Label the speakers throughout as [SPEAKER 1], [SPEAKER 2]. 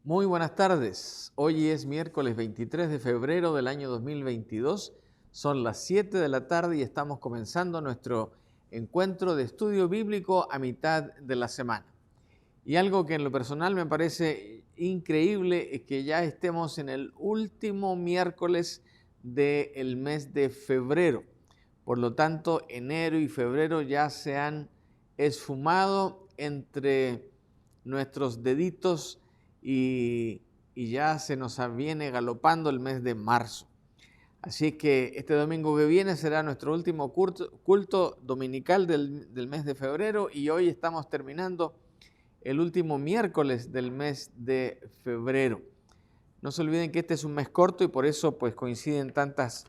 [SPEAKER 1] Muy buenas tardes. Hoy es miércoles 23 de febrero del año 2022. Son las 7 de la tarde y estamos comenzando nuestro encuentro de estudio bíblico a mitad de la semana. Y algo que en lo personal me parece increíble es que ya estemos en el último miércoles del mes de febrero. Por lo tanto, enero y febrero ya se han esfumado entre nuestros deditos y ya se nos viene galopando el mes de marzo. Así que este domingo que viene será nuestro último culto dominical del mes de febrero y hoy estamos terminando el último miércoles del mes de febrero. No se olviden que este es un mes corto y por eso pues coinciden tantas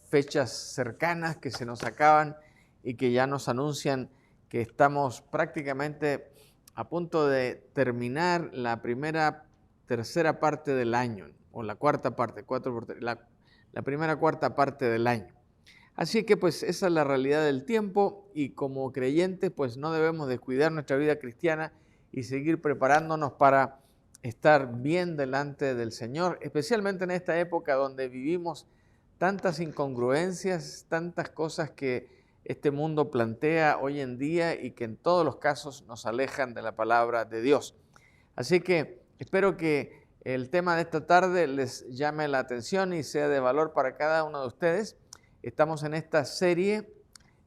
[SPEAKER 1] fechas cercanas que se nos acaban y que ya nos anuncian que estamos prácticamente a punto de terminar la tercera parte del año, o la cuarta parte, la primera cuarta parte del año. Así que pues esa es la realidad del tiempo y como creyentes pues no debemos descuidar nuestra vida cristiana y seguir preparándonos para estar bien delante del Señor, especialmente en esta época donde vivimos tantas incongruencias, tantas cosas que este mundo plantea hoy en día y que en todos los casos nos alejan de la palabra de Dios. Así que espero que el tema de esta tarde les llame la atención y sea de valor para cada uno de ustedes. Estamos en esta serie,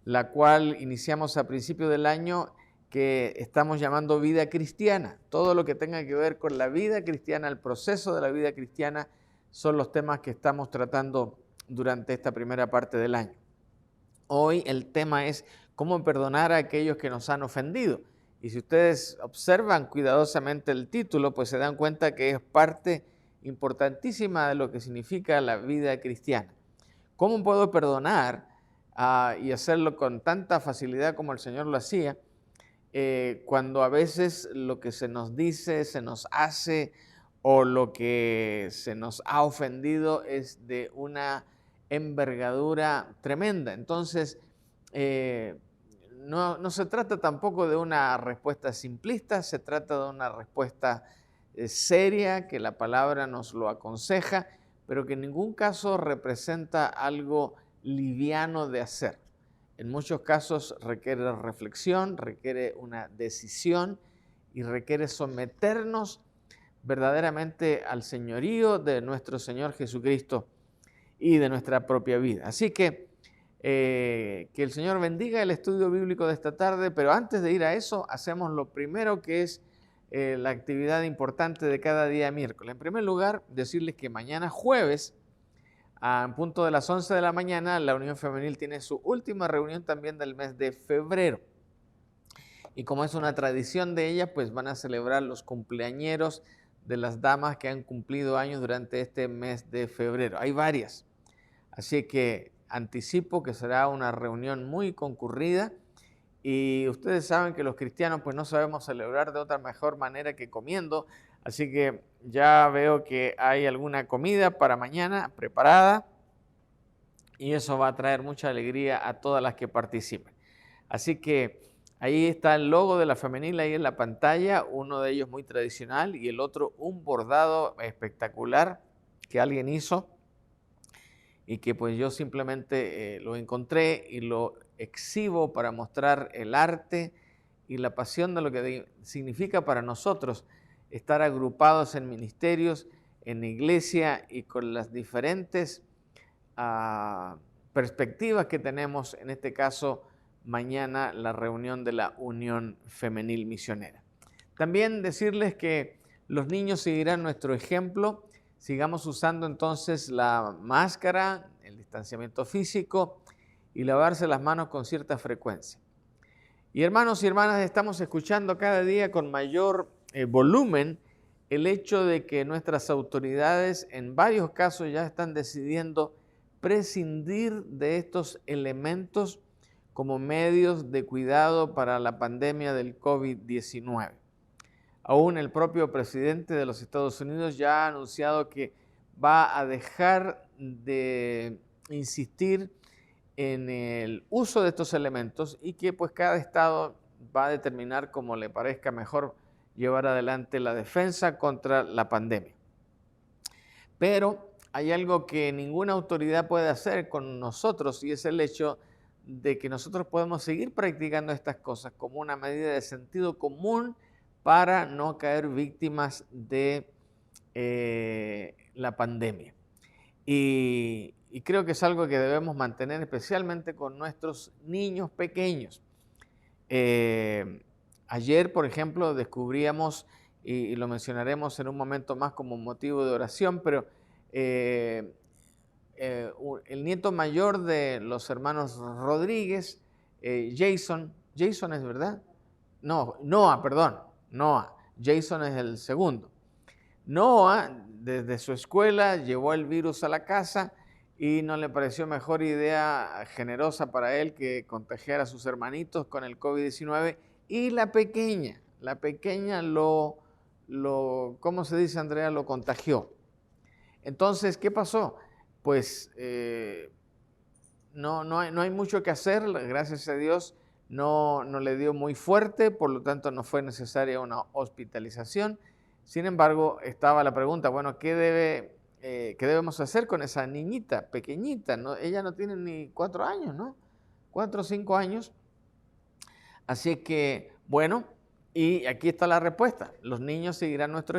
[SPEAKER 1] la cual iniciamos a principio del año, que estamos llamando vida cristiana. Todo lo que tenga que ver con la vida cristiana, el proceso de la vida cristiana, son los temas que estamos tratando durante esta primera parte del año. Hoy el tema es cómo perdonar a aquellos que nos han ofendido. Y si ustedes observan cuidadosamente el título, pues se dan cuenta que es parte importantísima de lo que significa la vida cristiana. ¿Cómo puedo perdonar y hacerlo con tanta facilidad como el Señor lo hacía? Cuando a veces lo que se nos dice, se nos hace o lo que se nos ha ofendido es de una envergadura tremenda. Entonces, no se trata tampoco de una respuesta simplista, se trata de una respuesta seria, que la palabra nos lo aconseja, pero que en ningún caso representa algo liviano de hacer. En muchos casos requiere reflexión, requiere una decisión y requiere someternos verdaderamente al señorío de nuestro Señor Jesucristo y de nuestra propia vida. Así que el Señor bendiga el estudio bíblico de esta tarde, pero antes de ir a eso, hacemos lo primero que es la actividad importante de cada día miércoles. En primer lugar, decirles que mañana jueves, en punto de las 11 de la mañana, la Unión Femenil tiene su última reunión también del mes de febrero. Y como es una tradición de ella, pues van a celebrar los cumpleañeros de las damas que han cumplido años durante este mes de febrero. Hay varias. Así que anticipo que será una reunión muy concurrida. Y ustedes saben que los cristianos pues no sabemos celebrar de otra mejor manera que comiendo. Así que ya veo que hay alguna comida para mañana preparada y eso va a traer mucha alegría a todas las que participen. Así que ahí está el logo de la femenil ahí en la pantalla, uno de ellos muy tradicional y el otro un bordado espectacular que alguien hizo y que pues yo simplemente lo encontré y lo exhibo para mostrar el arte y la pasión de lo que significa para nosotros estar agrupados en ministerios, en iglesia y con las diferentes perspectivas que tenemos, en este caso mañana la reunión de la Unión Femenil Misionera. También decirles que los niños seguirán nuestro ejemplo. Sigamos usando entonces la máscara, el distanciamiento físico y lavarse las manos con cierta frecuencia. Y hermanos y hermanas, estamos escuchando cada día con mayor volumen el hecho de que nuestras autoridades en varios casos ya están decidiendo prescindir de estos elementos como medios de cuidado para la pandemia del COVID-19. Aún el propio presidente de los Estados Unidos ya ha anunciado que va a dejar de insistir en el uso de estos elementos y que pues cada estado va a determinar como le parezca mejor llevar adelante la defensa contra la pandemia. Pero hay algo que ninguna autoridad puede hacer con nosotros y es el hecho de que nosotros podemos seguir practicando estas cosas como una medida de sentido común para no caer víctimas de la pandemia. Y creo que es algo que debemos mantener especialmente con nuestros niños pequeños. Ayer, por ejemplo, descubríamos, y lo mencionaremos en un momento más como motivo de oración, pero el nieto mayor de los hermanos Rodríguez, Jason es verdad, Noah, Jason es el segundo. Noah, desde su escuela, llevó el virus a la casa y no le pareció mejor idea generosa para él que contagiar a sus hermanitos con el COVID-19 y la pequeña ¿cómo se dice, Andrea? Lo contagió. Entonces, ¿qué pasó? Pues no hay mucho que hacer, gracias a Dios no le dio muy fuerte, por lo tanto no fue necesaria una hospitalización. Sin embargo, estaba la pregunta, bueno, ¿qué debemos hacer con esa niñita pequeñita? ¿No? Ella no tiene ni 4 años, ¿no? 4 o 5 años. Así que, bueno, y aquí está la respuesta. Los niños seguirán nuestro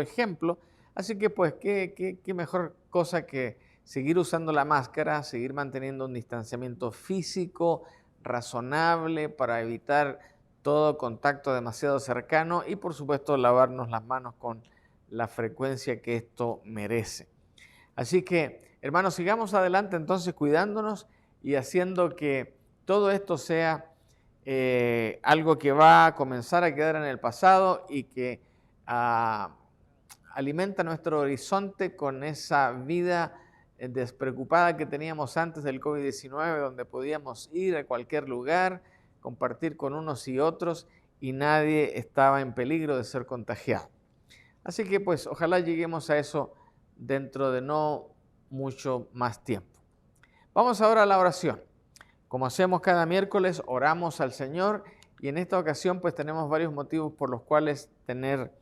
[SPEAKER 1] ejemplo. Así que, pues, qué mejor cosa que seguir usando la máscara, seguir manteniendo un distanciamiento físico razonable para evitar todo contacto demasiado cercano y, por supuesto, lavarnos las manos con la frecuencia que esto merece. Así que, hermanos, sigamos adelante entonces cuidándonos y haciendo que todo esto sea algo que va a comenzar a quedar en el pasado y que alimenta nuestro horizonte con esa vida despreocupada que teníamos antes del COVID-19, donde podíamos ir a cualquier lugar, compartir con unos y otros y nadie estaba en peligro de ser contagiado. Así que pues ojalá lleguemos a eso dentro de no mucho más tiempo. Vamos ahora a la oración. Como hacemos cada miércoles, oramos al Señor y en esta ocasión pues tenemos varios motivos por los cuales tener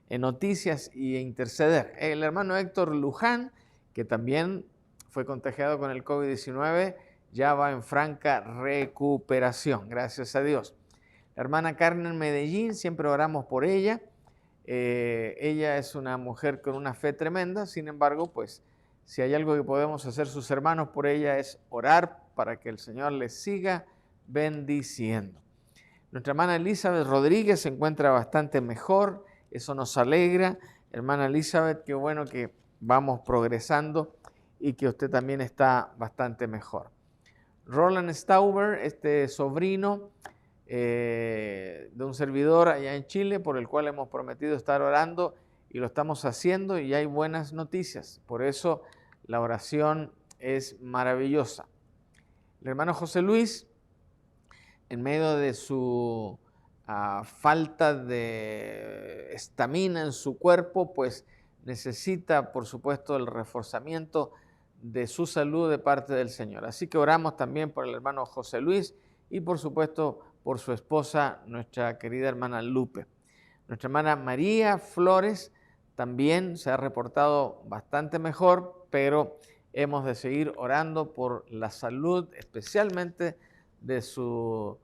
[SPEAKER 1] noticias e interceder. El hermano Héctor Luján, que también fue contagiado con el COVID-19, ya va en franca recuperación, gracias a Dios. La hermana Carmen Medellín, siempre oramos por ella. Ella es una mujer con una fe tremenda, sin embargo, pues si hay algo que podemos hacer sus hermanos por ella es orar para que el Señor les siga bendiciendo. Nuestra hermana Elizabeth Rodríguez se encuentra bastante mejor, eso nos alegra. Hermana Elizabeth, qué bueno que vamos progresando y que usted también está bastante mejor. Roland Stauber, este sobrino de un servidor allá en Chile, por el cual hemos prometido estar orando y lo estamos haciendo y hay buenas noticias. Por eso la oración es maravillosa. El hermano José Luis, en medio de su falta de estamina en su cuerpo, pues necesita, por supuesto, el reforzamiento de su salud de parte del Señor. Así que oramos también por el hermano José Luis y, por supuesto, por su esposa, nuestra querida hermana Lupe. Nuestra hermana María Flores también se ha reportado bastante mejor, pero hemos de seguir orando por la salud, especialmente de su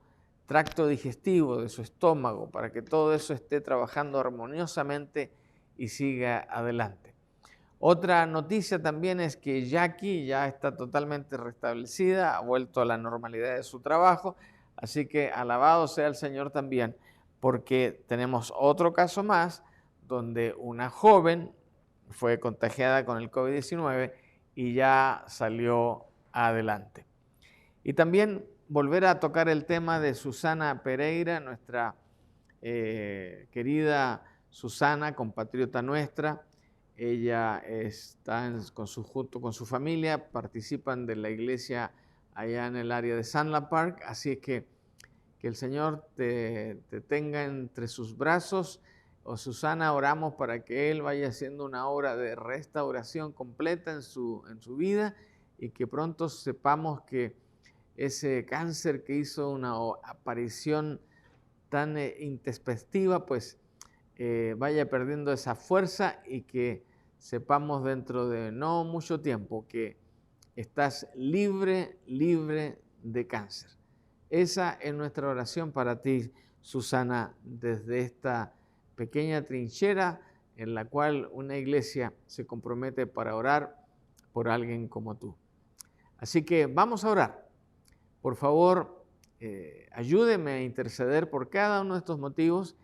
[SPEAKER 1] tracto digestivo, de su estómago, para que todo eso esté trabajando armoniosamente y siga adelante. Otra noticia también es que Jackie ya está totalmente restablecida, ha vuelto a la normalidad de su trabajo, así que alabado sea el Señor también, porque tenemos otro caso más donde una joven fue contagiada con el COVID-19 y ya salió adelante. Y también volver a tocar el tema de Susana Pereira, nuestra querida Susana, compatriota nuestra. Ella está junto con su familia, participan de la iglesia allá en el área de Sanla Park, así es que el Señor te tenga entre sus brazos. O Susana, oramos para que Él vaya haciendo una obra de restauración completa en su vida y que pronto sepamos que ese cáncer que hizo una aparición tan introspectiva, pues vaya perdiendo esa fuerza y que sepamos dentro de no mucho tiempo que estás libre de cáncer. Esa es nuestra oración para ti, Susana, desde esta pequeña trinchera en la cual una iglesia se compromete para orar por alguien como tú. Así que vamos a orar. Por favor, ayúdeme a interceder por cada uno de estos motivos,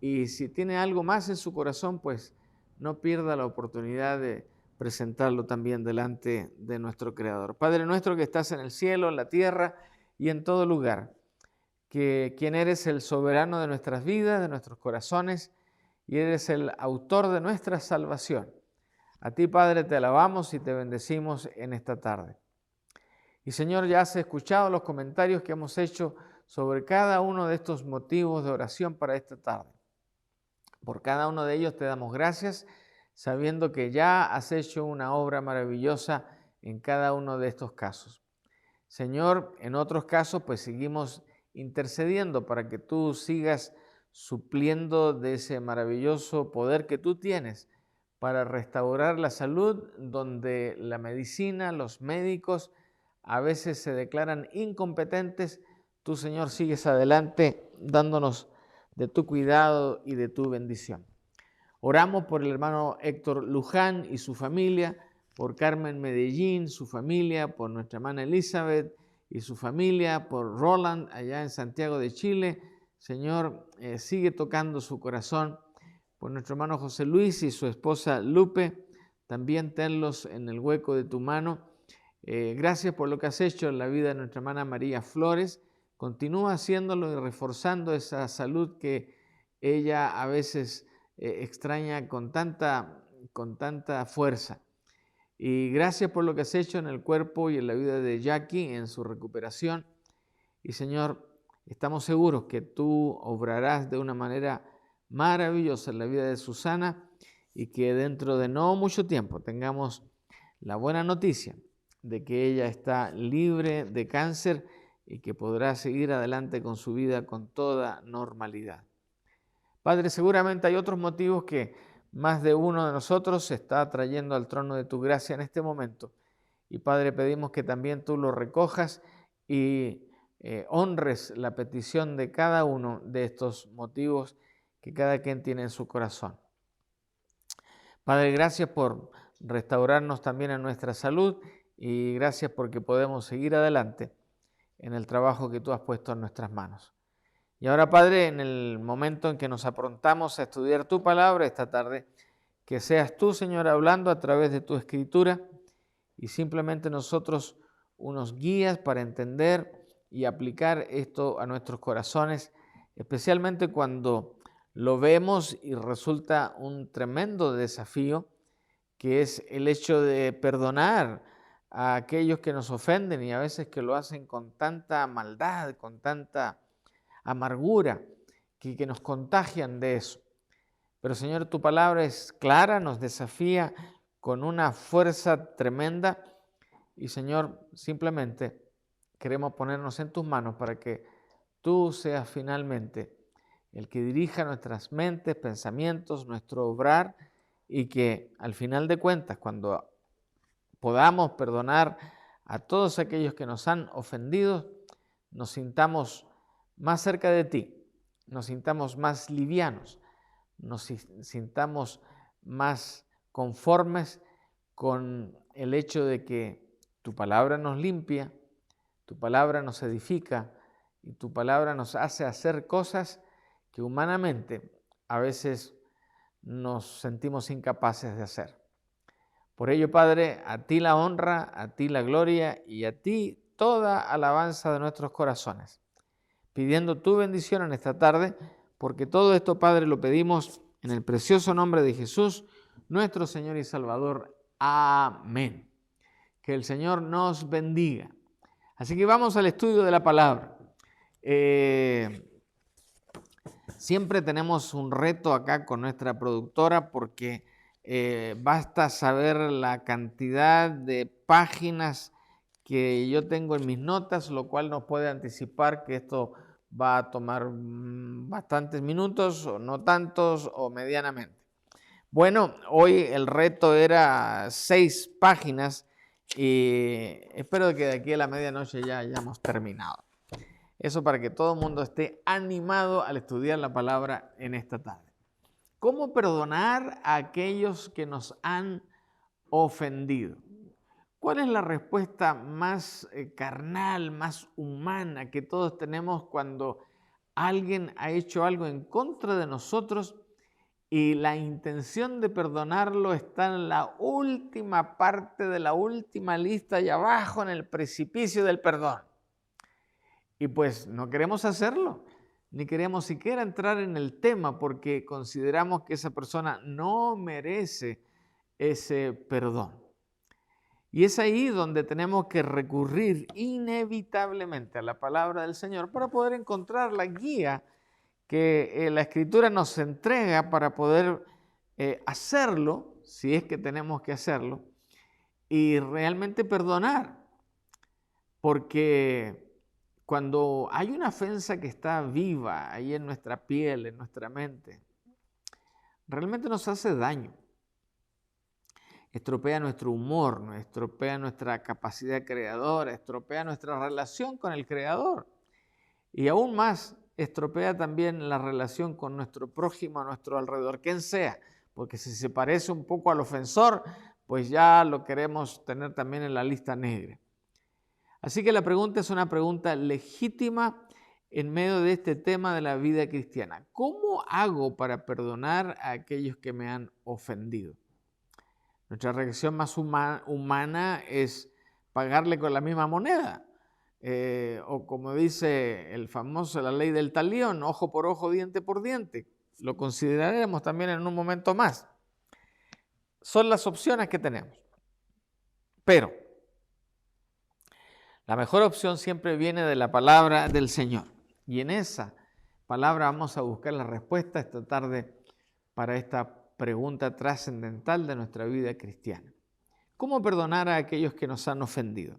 [SPEAKER 1] y si tiene algo más en su corazón, pues no pierda la oportunidad de presentarlo también delante de nuestro Creador. Padre nuestro que estás en el cielo, en la tierra y en todo lugar, quien eres el soberano de nuestras vidas, de nuestros corazones, y eres el autor de nuestra salvación. A ti, Padre, te alabamos y te bendecimos en esta tarde. Y Señor, ya has escuchado los comentarios que hemos hecho sobre cada uno de estos motivos de oración para esta tarde. Por cada uno de ellos te damos gracias, sabiendo que ya has hecho una obra maravillosa en cada uno de estos casos. Señor, en otros casos pues seguimos intercediendo para que tú sigas supliendo de ese maravilloso poder que tú tienes para restaurar la salud, donde la medicina, los médicos a veces se declaran incompetentes. Tú, Señor, sigues adelante dándonos de tu cuidado y de tu bendición. Oramos por el hermano Héctor Luján y su familia, por Carmen Medellín, su familia, por nuestra hermana Elizabeth y su familia, por Roland allá en Santiago de Chile. Señor, sigue tocando su corazón. Por nuestro hermano José Luis y su esposa Lupe, también tenlos en el hueco de tu mano. Gracias por lo que has hecho en la vida de nuestra hermana María Flores. Continúa haciéndolo y reforzando esa salud que ella a veces extraña con tanta fuerza. Y gracias por lo que has hecho en el cuerpo y en la vida de Jackie, en su recuperación. Y Señor, estamos seguros que tú obrarás de una manera maravillosa en la vida de Susana, y que dentro de no mucho tiempo tengamos la buena noticia de que ella está libre de cáncer y que podrá seguir adelante con su vida con toda normalidad. Padre, seguramente hay otros motivos que más de uno de nosotros se está trayendo al trono de tu gracia en este momento. Y Padre, pedimos que también tú lo recojas y honres la petición de cada uno de estos motivos que cada quien tiene en su corazón. Padre, gracias por restaurarnos también en nuestra salud, y gracias porque podemos seguir adelante en el trabajo que tú has puesto en nuestras manos. Y ahora, Padre, en el momento en que nos aprontamos a estudiar tu palabra esta tarde, que seas tú, Señor, hablando a través de tu escritura, y simplemente nosotros unos guías para entender y aplicar esto a nuestros corazones, especialmente cuando lo vemos y resulta un tremendo desafío, que es el hecho de perdonar a aquellos que nos ofenden, y a veces que lo hacen con tanta maldad, con tanta amargura, que nos contagian de eso. Pero Señor, tu palabra es clara, nos desafía con una fuerza tremenda, y Señor, simplemente queremos ponernos en tus manos para que tú seas finalmente el que dirija nuestras mentes, pensamientos, nuestro obrar, y que al final de cuentas, cuando podamos perdonar a todos aquellos que nos han ofendido, nos sintamos más cerca de ti, nos sintamos más livianos, nos sintamos más conformes con el hecho de que tu palabra nos limpia, tu palabra nos edifica, y tu palabra nos hace hacer cosas que humanamente a veces nos sentimos incapaces de hacer. Por ello, Padre, a ti la honra, a ti la gloria y a ti toda alabanza de nuestros corazones, pidiendo tu bendición en esta tarde, porque todo esto, Padre, lo pedimos en el precioso nombre de Jesús, nuestro Señor y Salvador. Amén. Que el Señor nos bendiga. Así que vamos al estudio de la palabra. Siempre tenemos un reto acá con nuestra productora, porque basta saber la cantidad de páginas que yo tengo en mis notas, lo cual nos puede anticipar que esto va a tomar bastantes minutos o no tantos o medianamente. Bueno, hoy el reto era 6 páginas y espero que de aquí a la medianoche ya hayamos terminado. Eso para que todo el mundo esté animado al estudiar la palabra en esta tarde. ¿Cómo perdonar a aquellos que nos han ofendido? ¿Cuál es la respuesta más carnal, más humana que todos tenemos cuando alguien ha hecho algo en contra de nosotros y la intención de perdonarlo está en la última parte de la última lista y abajo en el precipicio del perdón? Y pues no queremos hacerlo, ni queremos siquiera entrar en el tema porque consideramos que esa persona no merece ese perdón. Y es ahí donde tenemos que recurrir inevitablemente a la palabra del Señor para poder encontrar la guía que la Escritura nos entrega para poder hacerlo, si es que tenemos que hacerlo, y realmente perdonar. Porque cuando hay una ofensa que está viva ahí en nuestra piel, en nuestra mente, realmente nos hace daño. Estropea nuestro humor, estropea nuestra capacidad creadora, estropea nuestra relación con el Creador. Y aún más, estropea también la relación con nuestro prójimo a nuestro alrededor, quien sea. Porque si se parece un poco al ofensor, pues ya lo queremos tener también en la lista negra. Así que la pregunta es una pregunta legítima en medio de este tema de la vida cristiana. ¿Cómo hago para perdonar a aquellos que me han ofendido? Nuestra reacción más humana es pagarle con la misma moneda. O como dice el famoso, la ley del talión, ojo por ojo, diente por diente. Lo consideraremos también en un momento más. Son las opciones que tenemos. Pero la mejor opción siempre viene de la palabra del Señor. Y en esa palabra vamos a buscar la respuesta esta tarde para esta pregunta trascendental de nuestra vida cristiana. ¿Cómo perdonar a aquellos que nos han ofendido?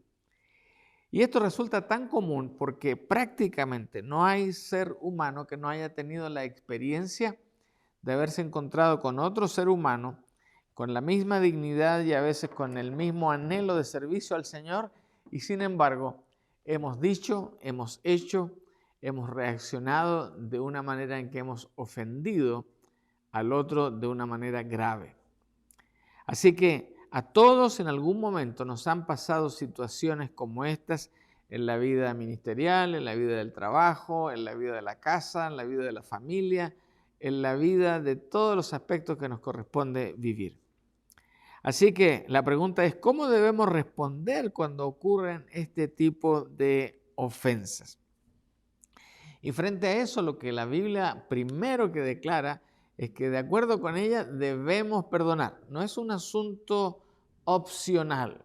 [SPEAKER 1] Y esto resulta tan común porque prácticamente no hay ser humano que no haya tenido la experiencia de haberse encontrado con otro ser humano con la misma dignidad y a veces con el mismo anhelo de servicio al Señor, y sin embargo hemos dicho, hemos hecho, hemos reaccionado de una manera en que hemos ofendido al otro de una manera grave. Así que a todos en algún momento nos han pasado situaciones como estas en la vida ministerial, en la vida del trabajo, en la vida de la casa, en la vida de la familia, en la vida de todos los aspectos que nos corresponde vivir. Así que la pregunta es, ¿cómo debemos responder cuando ocurren este tipo de ofensas? Y frente a eso, lo que la Biblia primero que declara es que de acuerdo con ella debemos perdonar. No es un asunto opcional,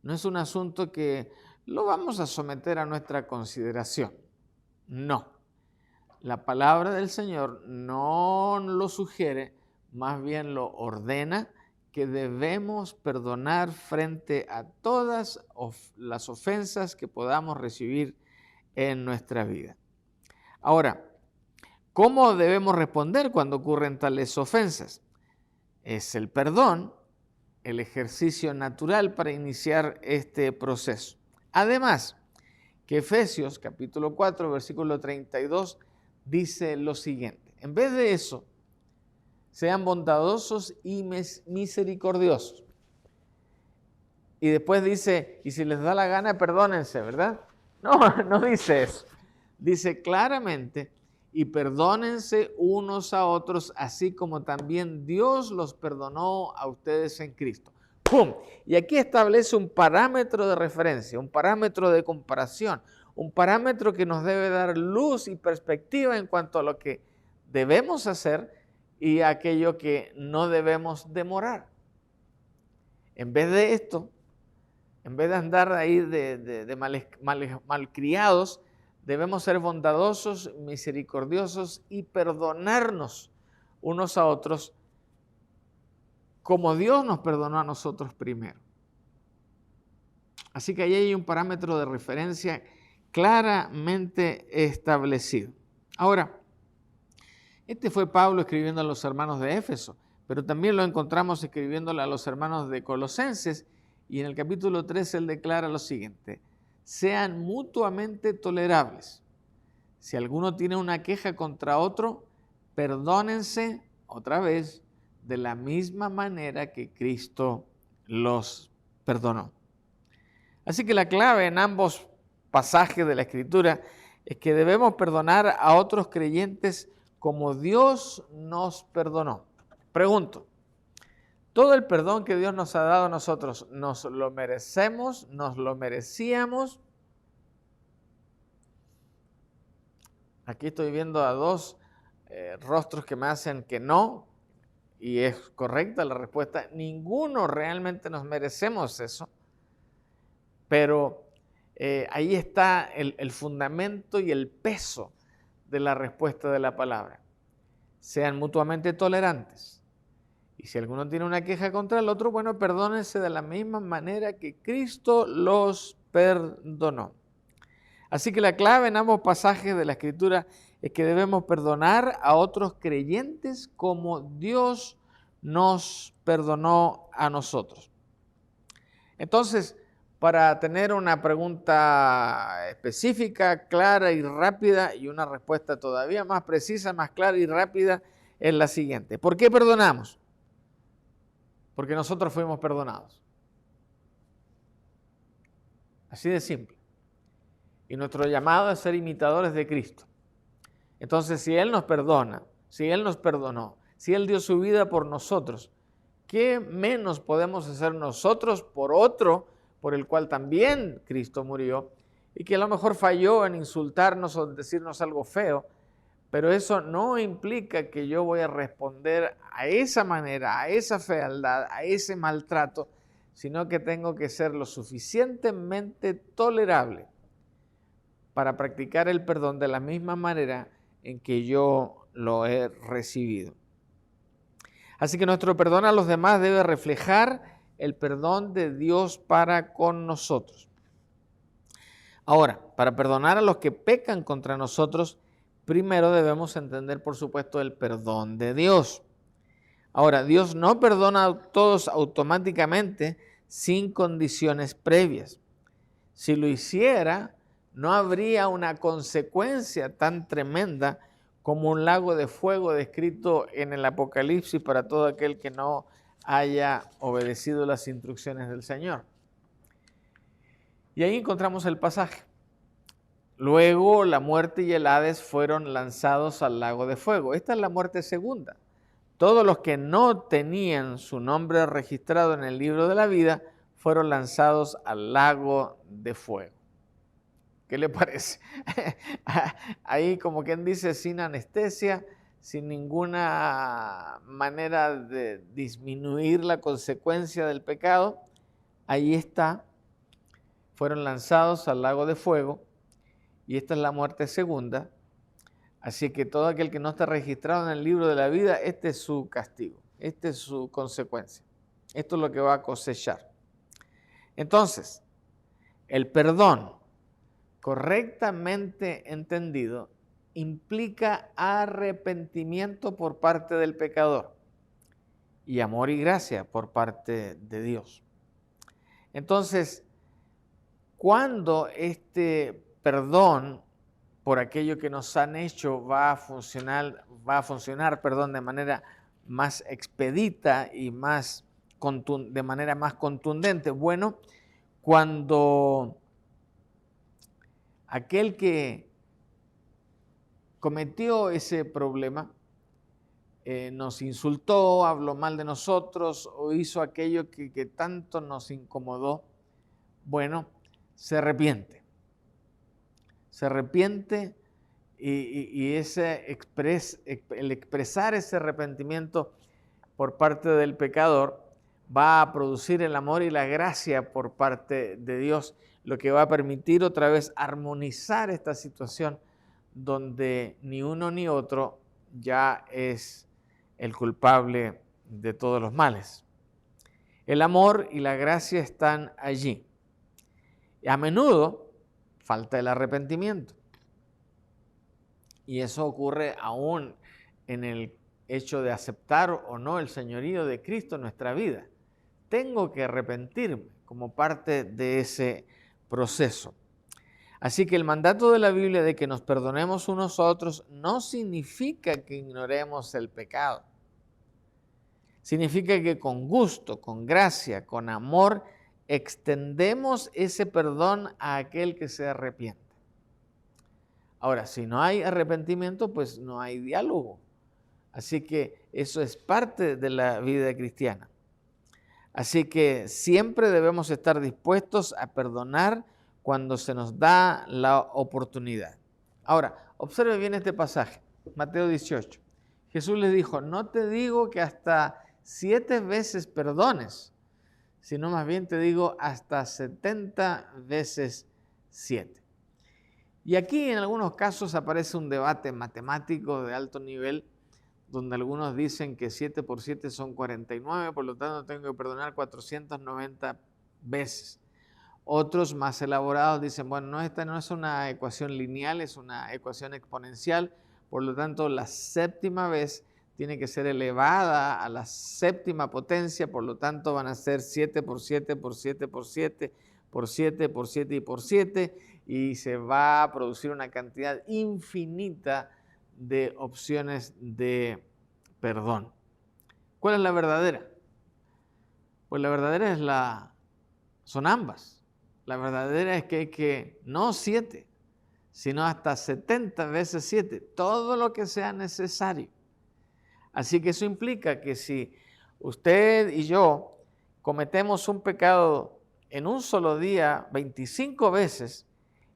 [SPEAKER 1] no es un asunto que lo vamos a someter a nuestra consideración. No, la palabra del Señor no lo sugiere, más bien lo ordena, que debemos perdonar frente a todas las ofensas que podamos recibir en nuestra vida. Ahora, ¿cómo debemos responder cuando ocurren tales ofensas? Es el perdón el ejercicio natural para iniciar este proceso. Además, que Efesios capítulo 4, versículo 32 dice lo siguiente: en vez de eso, sean bondadosos y misericordiosos. Y después dice, y si les da la gana, perdónense, ¿verdad? No, no dice eso. Dice claramente, y perdónense unos a otros, así como también Dios los perdonó a ustedes en Cristo. ¡Pum! Y aquí establece un parámetro de referencia, un parámetro de comparación, un parámetro que nos debe dar luz y perspectiva en cuanto a lo que debemos hacer y aquello que no debemos demorar. En vez de esto, en vez de andar ahí de malcriados, debemos ser bondadosos, misericordiosos y perdonarnos unos a otros como Dios nos perdonó a nosotros primero. Así que ahí hay un parámetro de referencia claramente establecido. Ahora, este fue Pablo escribiendo a los hermanos de Éfeso, pero también lo encontramos escribiéndole a los hermanos de Colosenses, y en el capítulo 3 él declara lo siguiente: sean mutuamente tolerables. Si alguno tiene una queja contra otro, perdónense otra vez de la misma manera que Cristo los perdonó. Así que la clave en ambos pasajes de la Escritura es que debemos perdonar a otros creyentes como Dios nos perdonó. Pregunto, ¿todo el perdón que Dios nos ha dado a nosotros, nos lo merecemos, nos lo merecíamos? Aquí estoy viendo a dos rostros que me hacen que no, y es correcta la respuesta. Ninguno realmente nos merecemos eso, pero ahí está el fundamento y el peso de la respuesta de la palabra. Sean mutuamente tolerantes. Y si alguno tiene una queja contra el otro, bueno, perdónense de la misma manera que Cristo los perdonó. Así que la clave en ambos pasajes de la Escritura es que debemos perdonar a otros creyentes como Dios nos perdonó a nosotros. Entonces, para tener una pregunta específica, clara y rápida, y una respuesta todavía más precisa, más clara y rápida, es la siguiente: ¿por qué perdonamos? Porque nosotros fuimos perdonados. Así de simple. Y nuestro llamado es ser imitadores de Cristo. Entonces, si Él nos perdona, si Él nos perdonó, si Él dio su vida por nosotros, ¿qué menos podemos hacer nosotros por otro por el cual también Cristo murió y que a lo mejor falló en insultarnos o decirnos algo feo? Pero eso no implica que yo voy a responder a esa manera, a esa fealdad, a ese maltrato, sino que tengo que ser lo suficientemente tolerable para practicar el perdón de la misma manera en que yo lo he recibido. Así que nuestro perdón a los demás debe reflejar el perdón de Dios para con nosotros. Ahora, para perdonar a los que pecan contra nosotros, primero debemos entender, por supuesto, el perdón de Dios. Ahora, Dios no perdona a todos automáticamente sin condiciones previas. Si lo hiciera, no habría una consecuencia tan tremenda como un lago de fuego descrito en el Apocalipsis para todo aquel que no haya obedecido las instrucciones del Señor. Y ahí encontramos el pasaje. Luego la muerte y el Hades fueron lanzados al lago de fuego. Esta es la muerte segunda. Todos los que no tenían su nombre registrado en el libro de la vida fueron lanzados al lago de fuego. ¿Qué le parece? Ahí, como quien dice, sin anestesia, sin ninguna manera de disminuir la consecuencia del pecado, ahí está, fueron lanzados al lago de fuego, y esta es la muerte segunda. Así que todo aquel que no está registrado en el libro de la vida, este es su castigo, esta es su consecuencia, esto es lo que va a cosechar. Entonces, el perdón correctamente entendido implica arrepentimiento por parte del pecador y amor y gracia por parte de Dios. Entonces, cuando este perdón por aquello que nos han hecho va a funcionar, de manera más expedita y de manera más contundente, bueno, cuando aquel que cometió ese problema nos insultó, habló mal de nosotros o hizo aquello que tanto nos incomodó, bueno, se arrepiente. Se arrepiente y el expresar ese arrepentimiento por parte del pecador va a producir el amor y la gracia por parte de Dios, lo que va a permitir otra vez armonizar esta situación donde ni uno ni otro ya es el culpable de todos los males. El amor y la gracia están allí. Y a menudo falta el arrepentimiento. Y eso ocurre aún en el hecho de aceptar o no el señorío de Cristo en nuestra vida. Tengo que arrepentirme como parte de ese proceso. Así que el mandato de la Biblia de que nos perdonemos unos a otros no significa que ignoremos el pecado. Significa que con gusto, con gracia, con amor, extendemos ese perdón a aquel que se arrepiente. Ahora, si no hay arrepentimiento, pues no hay diálogo. Así que eso es parte de la vida cristiana. Así que siempre debemos estar dispuestos a perdonar cuando se nos da la oportunidad. Ahora, observe bien este pasaje, Mateo 18. Jesús les dijo, no te digo que hasta 7 veces perdones, sino más bien te digo hasta 70 veces 7. Y aquí en algunos casos aparece un debate matemático de alto nivel, donde algunos dicen que 7 por 7 son 49, por lo tanto tengo que perdonar 490 veces. Otros más elaborados dicen, bueno, no, esta no es una ecuación lineal, es una ecuación exponencial, por lo tanto la séptima vez tiene que ser elevada a la séptima potencia, por lo tanto van a ser 7 por 7 por 7 por 7 por 7 por 7 y por 7, y se va a producir una cantidad infinita de opciones de perdón. ¿Cuál es la verdadera? Pues la verdadera son ambas. La verdadera es que hay que, no 7, sino hasta 70 veces 7, todo lo que sea necesario. Así que eso implica que si usted y yo cometemos un pecado en un solo día 25 veces,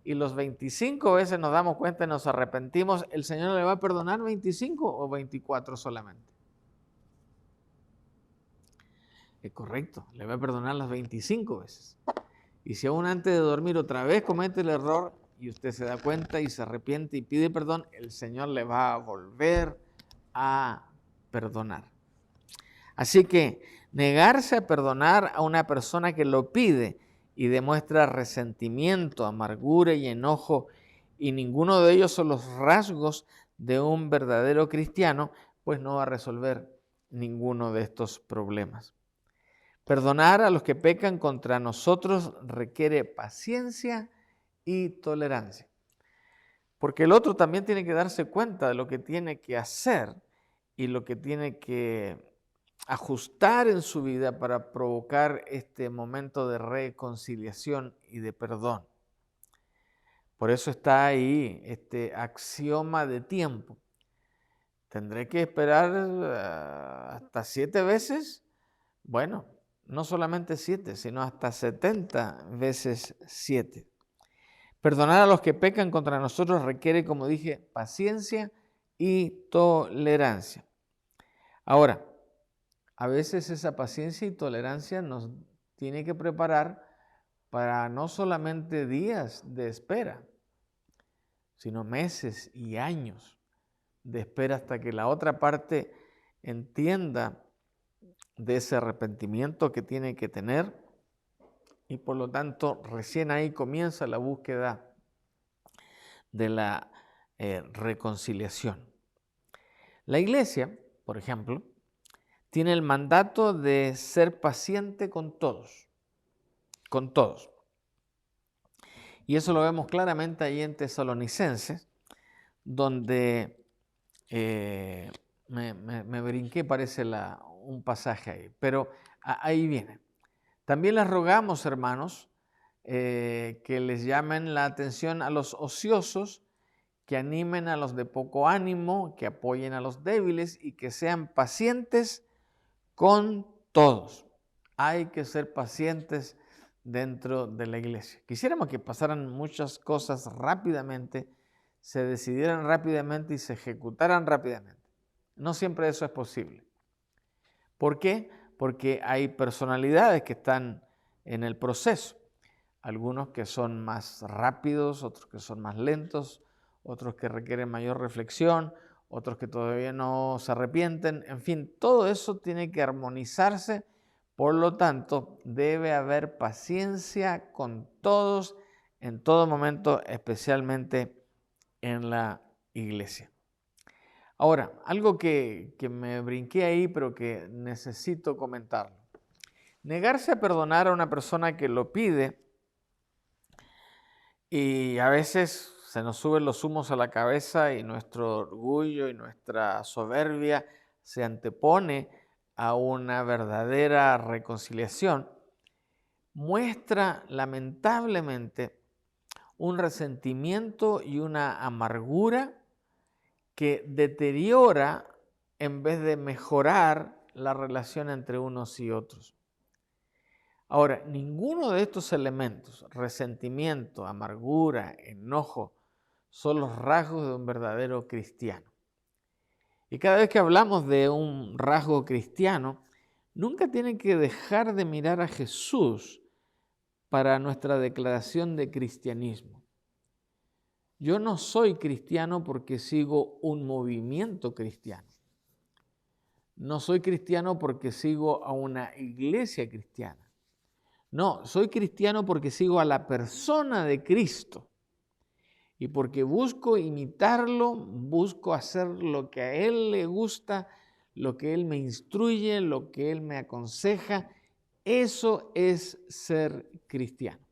[SPEAKER 1] y los 25 veces nos damos cuenta y nos arrepentimos, ¿el Señor le va a perdonar 25 o 24 solamente? Es correcto, le va a perdonar las 25 veces. Y si aún antes de dormir otra vez comete el error y usted se da cuenta y se arrepiente y pide perdón, el Señor le va a volver a perdonar. Así que negarse a perdonar a una persona que lo pide y demuestra resentimiento, amargura y enojo, y ninguno de ellos son los rasgos de un verdadero cristiano, pues no va a resolver ninguno de estos problemas. Perdonar a los que pecan contra nosotros requiere paciencia y tolerancia, porque el otro también tiene que darse cuenta de lo que tiene que hacer y lo que tiene que ajustar en su vida para provocar este momento de reconciliación y de perdón. Por eso está ahí este axioma de tiempo. ¿Tendré que esperar hasta 7 veces? Bueno, no solamente 7, sino hasta 70 veces 7. Perdonar a los que pecan contra nosotros requiere, como dije, paciencia y tolerancia. Ahora, a veces esa paciencia y tolerancia nos tiene que preparar para no solamente días de espera, sino meses y años de espera hasta que la otra parte entienda de ese arrepentimiento que tiene que tener, y por lo tanto recién ahí comienza la búsqueda de la reconciliación. La iglesia, por ejemplo, tiene el mandato de ser paciente con todos, con todos. Y eso lo vemos claramente ahí en Tesalonicenses, donde me brinqué, parece un pasaje ahí, pero ahí viene. También les rogamos, hermanos, que les llamen la atención a los ociosos, que animen a los de poco ánimo, que apoyen a los débiles y que sean pacientes con todos. Hay que ser pacientes dentro de la iglesia. Quisiéramos que pasaran muchas cosas rápidamente, se decidieran rápidamente y se ejecutaran rápidamente. No siempre eso es posible. ¿Por qué? Porque hay personalidades que están en el proceso. Algunos que son más rápidos, otros que son más lentos, otros que requieren mayor reflexión, otros que todavía no se arrepienten. En fin, todo eso tiene que armonizarse. Por lo tanto, debe haber paciencia con todos en todo momento, especialmente en la iglesia. Ahora, algo que me brinqué ahí, pero que necesito comentarlo. Negarse a perdonar a una persona que lo pide, y a veces se nos suben los humos a la cabeza y nuestro orgullo y nuestra soberbia se antepone a una verdadera reconciliación, muestra lamentablemente un resentimiento y una amargura que deteriora en vez de mejorar la relación entre unos y otros. Ahora, ninguno de estos elementos, resentimiento, amargura, enojo, son los rasgos de un verdadero cristiano. Y cada vez que hablamos de un rasgo cristiano, nunca tienen que dejar de mirar a Jesús para nuestra declaración de cristianismo. Yo no soy cristiano porque sigo un movimiento cristiano. No soy cristiano porque sigo a una iglesia cristiana. No, soy cristiano porque sigo a la persona de Cristo y porque busco imitarlo, busco hacer lo que a Él le gusta, lo que Él me instruye, lo que Él me aconseja. Eso es ser cristiano.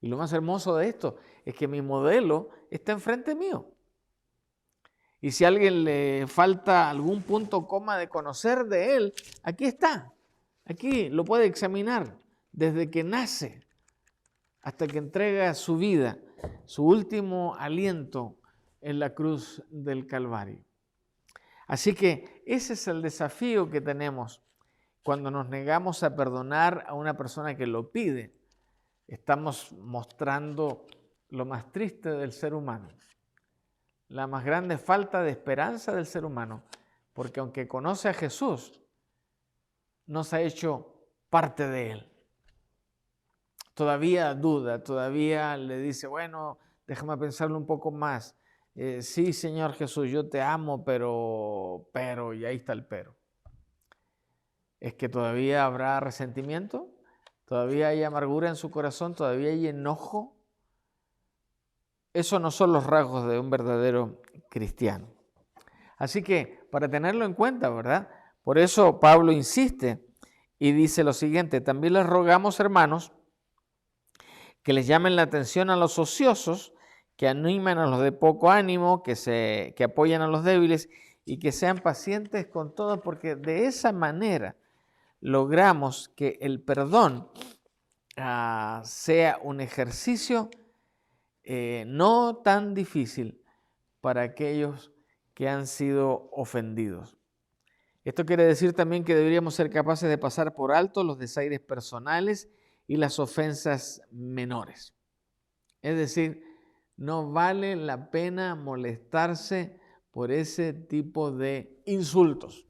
[SPEAKER 1] Y lo más hermoso de esto es que mi modelo está enfrente mío. Y si a alguien le falta algún punto coma de conocer de Él, aquí está. Aquí lo puede examinar desde que nace hasta que entrega su vida, su último aliento en la cruz del Calvario. Así que ese es el desafío que tenemos cuando nos negamos a perdonar a una persona que lo pide. Estamos mostrando lo más triste del ser humano, la más grande falta de esperanza del ser humano, porque aunque conoce a Jesús, no se ha hecho parte de Él. Todavía duda, todavía le dice, bueno, déjame pensarlo un poco más. Sí, Señor Jesús, yo te amo, pero, y ahí está el pero. Es que todavía habrá resentimiento, todavía hay amargura en su corazón, todavía hay enojo. Esos no son los rasgos de un verdadero cristiano. Así que, para tenerlo en cuenta, ¿verdad? Por eso Pablo insiste y dice lo siguiente: también les rogamos, hermanos, que les llamen la atención a los ociosos, que animen a los de poco ánimo, que apoyen a los débiles y que sean pacientes con todos, porque de esa manera logramos que el perdón sea un ejercicio no tan difícil para aquellos que han sido ofendidos. Esto quiere decir también que deberíamos ser capaces de pasar por alto los desaires personales y las ofensas menores. Es decir, no vale la pena molestarse por ese tipo de insultos.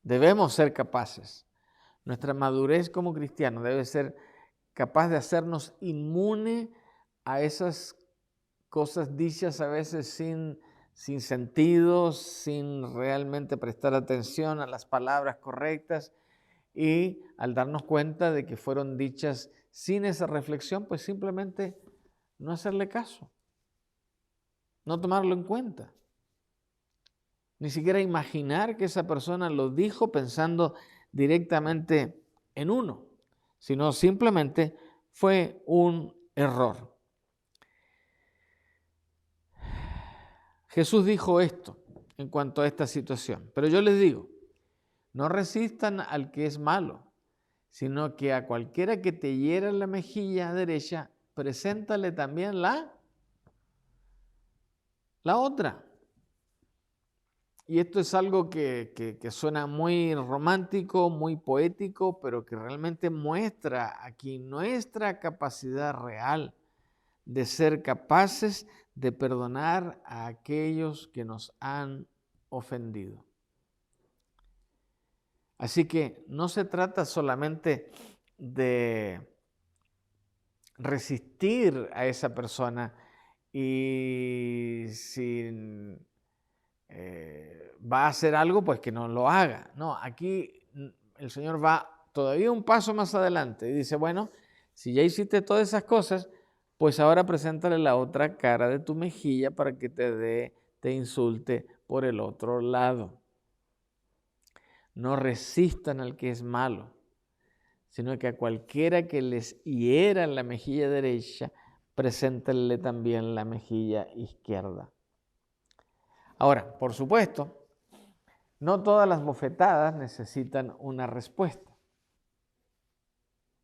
[SPEAKER 1] Debemos ser capaces. Nuestra madurez como cristianos debe ser capaz de hacernos inmune a esas cosas dichas a veces sin sentido, sin realmente prestar atención a las palabras correctas, y al darnos cuenta de que fueron dichas sin esa reflexión, pues simplemente no hacerle caso, no tomarlo en cuenta, ni siquiera imaginar que esa persona lo dijo pensando directamente en uno, sino simplemente fue un error. Jesús dijo esto en cuanto a esta situación, pero yo les digo, no resistan al que es malo, sino que a cualquiera que te hiera la mejilla derecha, preséntale también la otra. Y esto es algo que suena muy romántico, muy poético, pero que realmente muestra aquí nuestra capacidad real de ser capaces de perdonar a aquellos que nos han ofendido. Así que no se trata solamente de resistir a esa persona y si va a hacer algo, pues que no lo haga. No, aquí el Señor va todavía un paso más adelante y dice, bueno, si ya hiciste todas esas cosas, pues ahora preséntale la otra cara de tu mejilla para que te insulte por el otro lado. No resistan al que es malo, sino que a cualquiera que les hiera la mejilla derecha, preséntenle también la mejilla izquierda. Ahora, por supuesto, no todas las bofetadas necesitan una respuesta.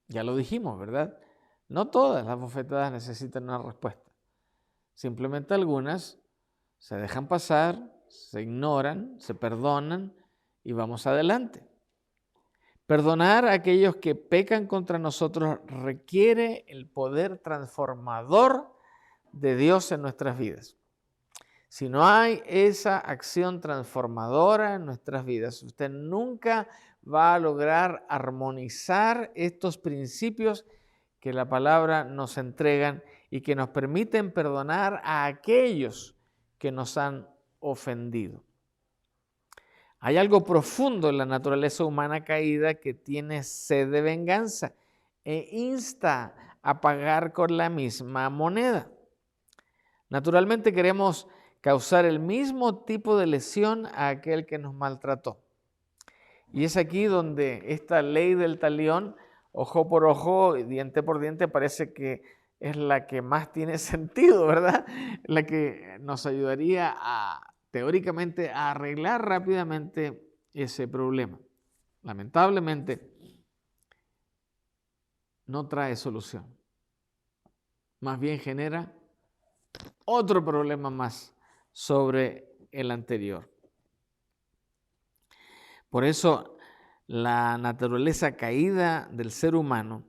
[SPEAKER 1] Ya lo dijimos, ¿verdad? No todas las bofetadas necesitan una respuesta. Simplemente algunas se dejan pasar, se ignoran, se perdonan y vamos adelante. Perdonar a aquellos que pecan contra nosotros requiere el poder transformador de Dios en nuestras vidas. Si no hay esa acción transformadora en nuestras vidas, usted nunca va a lograr armonizar estos principios que la palabra nos entregan y que nos permiten perdonar a aquellos que nos han ofendido. Hay algo profundo en la naturaleza humana caída que tiene sed de venganza e insta a pagar con la misma moneda. Naturalmente queremos causar el mismo tipo de lesión a aquel que nos maltrató. Y es aquí donde esta ley del talión, ojo por ojo, diente por diente, parece que es la que más tiene sentido, ¿verdad? La que nos ayudaría teóricamente a arreglar rápidamente ese problema. Lamentablemente, no trae solución. Más bien genera otro problema más sobre el anterior. Por eso, la naturaleza caída del ser humano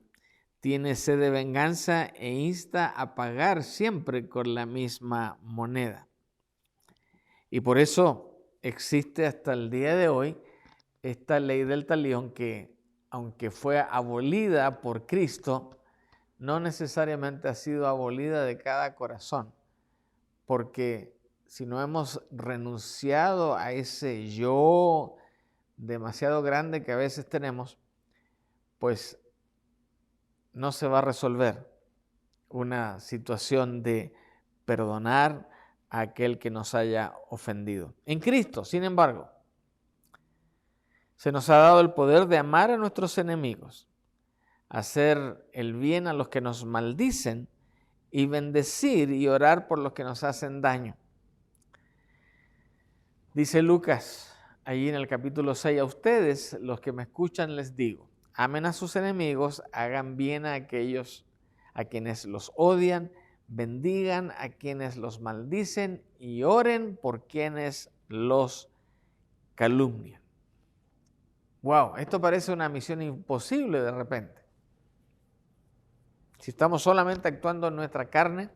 [SPEAKER 1] tiene sed de venganza e insta a pagar siempre con la misma moneda. Y por eso existe hasta el día de hoy esta ley del talión que, aunque fue abolida por Cristo, no necesariamente ha sido abolida de cada corazón. Porque si no hemos renunciado a ese yo demasiado grande que a veces tenemos, pues no se va a resolver una situación de perdonar a aquel que nos haya ofendido. En Cristo, sin embargo, se nos ha dado el poder de amar a nuestros enemigos, hacer el bien a los que nos maldicen y bendecir y orar por los que nos hacen daño. Dice Lucas, allí en el capítulo 6, a ustedes, los que me escuchan, les digo, amen a sus enemigos, hagan bien a aquellos a quienes los odian, bendigan a quienes los maldicen y oren por quienes los calumnian. Wow, esto parece una misión imposible de repente. Si estamos solamente actuando en nuestra carne,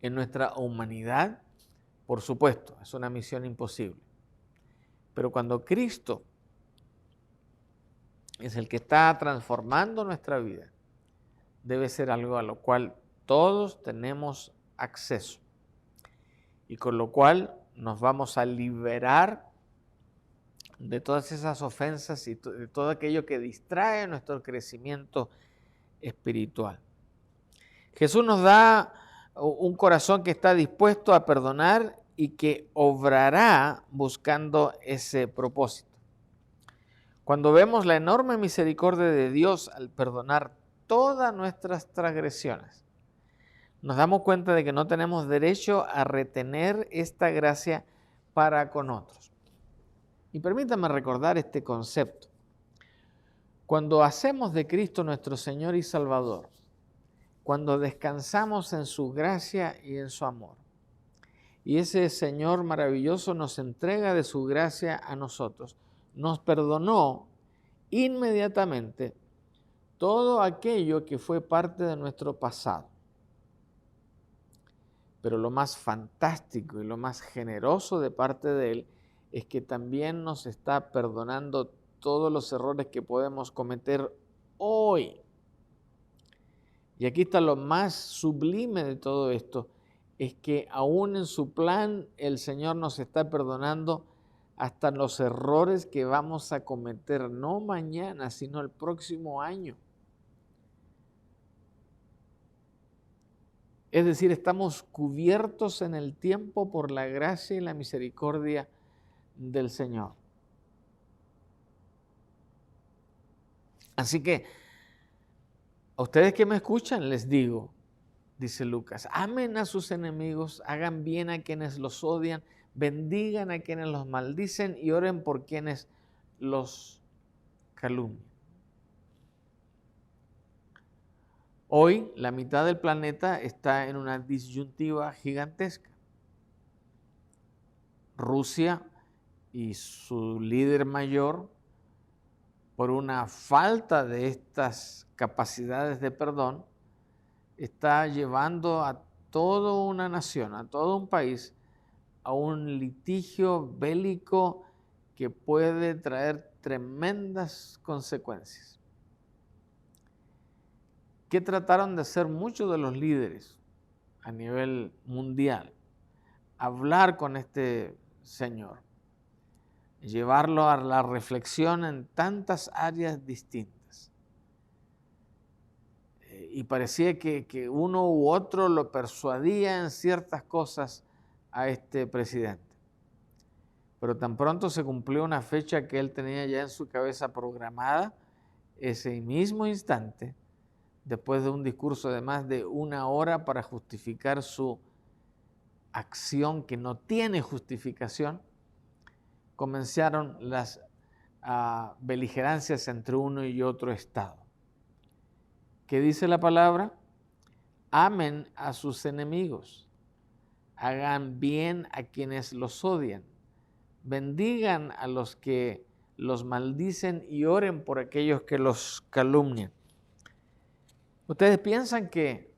[SPEAKER 1] en nuestra humanidad, por supuesto, es una misión imposible. Pero cuando Cristo es el que está transformando nuestra vida, debe ser algo a lo cual todos tenemos acceso y con lo cual nos vamos a liberar de todas esas ofensas y de todo aquello que distrae nuestro crecimiento espiritual. Jesús nos da un corazón que está dispuesto a perdonar y que obrará buscando ese propósito. Cuando vemos la enorme misericordia de Dios al perdonar todas nuestras transgresiones, nos damos cuenta de que no tenemos derecho a retener esta gracia para con otros. Y permítanme recordar este concepto. Cuando hacemos de Cristo nuestro Señor y Salvador, cuando descansamos en su gracia y en su amor, y ese Señor maravilloso nos entrega de su gracia a nosotros, nos perdonó inmediatamente todo aquello que fue parte de nuestro pasado. Pero lo más fantástico y lo más generoso de parte de Él es que también nos está perdonando todos los errores que podemos cometer hoy. Y aquí está lo más sublime de todo esto, es que aún en su plan el Señor nos está perdonando hasta los errores que vamos a cometer, no mañana, sino el próximo año. Es decir, estamos cubiertos en el tiempo por la gracia y la misericordia del Señor. Así que, a ustedes que me escuchan, les digo, dice Lucas, amen a sus enemigos, hagan bien a quienes los odian, bendigan a quienes los maldicen y oren por quienes los calumnian. Hoy la mitad del planeta está en una disyuntiva gigantesca. Rusia y su líder mayor, por una falta de estas capacidades de perdón, está llevando a toda una nación, a todo un país, a un litigio bélico que puede traer tremendas consecuencias. ¿Qué trataron de hacer muchos de los líderes a nivel mundial? Hablar con este señor, llevarlo a la reflexión en tantas áreas distintas. Y parecía que uno u otro lo persuadía en ciertas cosas a este presidente. Pero tan pronto se cumplió una fecha que él tenía ya en su cabeza programada, ese mismo instante, después de un discurso de más de 1 hora para justificar su acción que no tiene justificación, comenzaron las beligerancias entre uno y otro estado. ¿Qué dice la palabra? Amen a sus enemigos, hagan bien a quienes los odian, bendigan a los que los maldicen y oren por aquellos que los calumnian. ¿Ustedes piensan que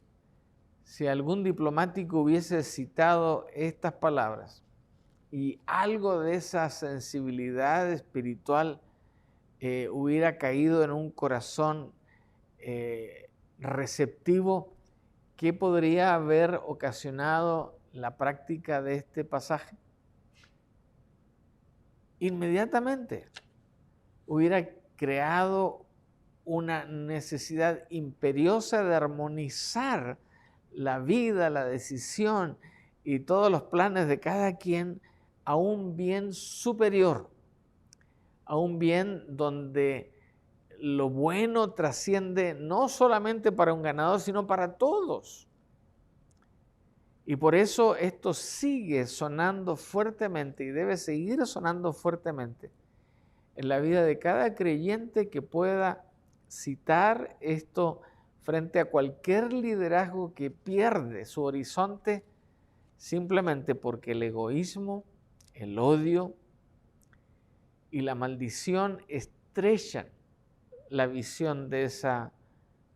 [SPEAKER 1] si algún diplomático hubiese citado estas palabras y algo de esa sensibilidad espiritual hubiera caído en un corazón receptivo, qué podría haber ocasionado la práctica de este pasaje? Inmediatamente hubiera creado una necesidad imperiosa de armonizar la vida, la decisión y todos los planes de cada quien a un bien superior, a un bien donde lo bueno trasciende no solamente para un ganador, sino para todos. Y por eso esto sigue sonando fuertemente y debe seguir sonando fuertemente en la vida de cada creyente que pueda citar esto frente a cualquier liderazgo que pierde su horizonte simplemente porque el egoísmo, el odio y la maldición estrechan la visión de esa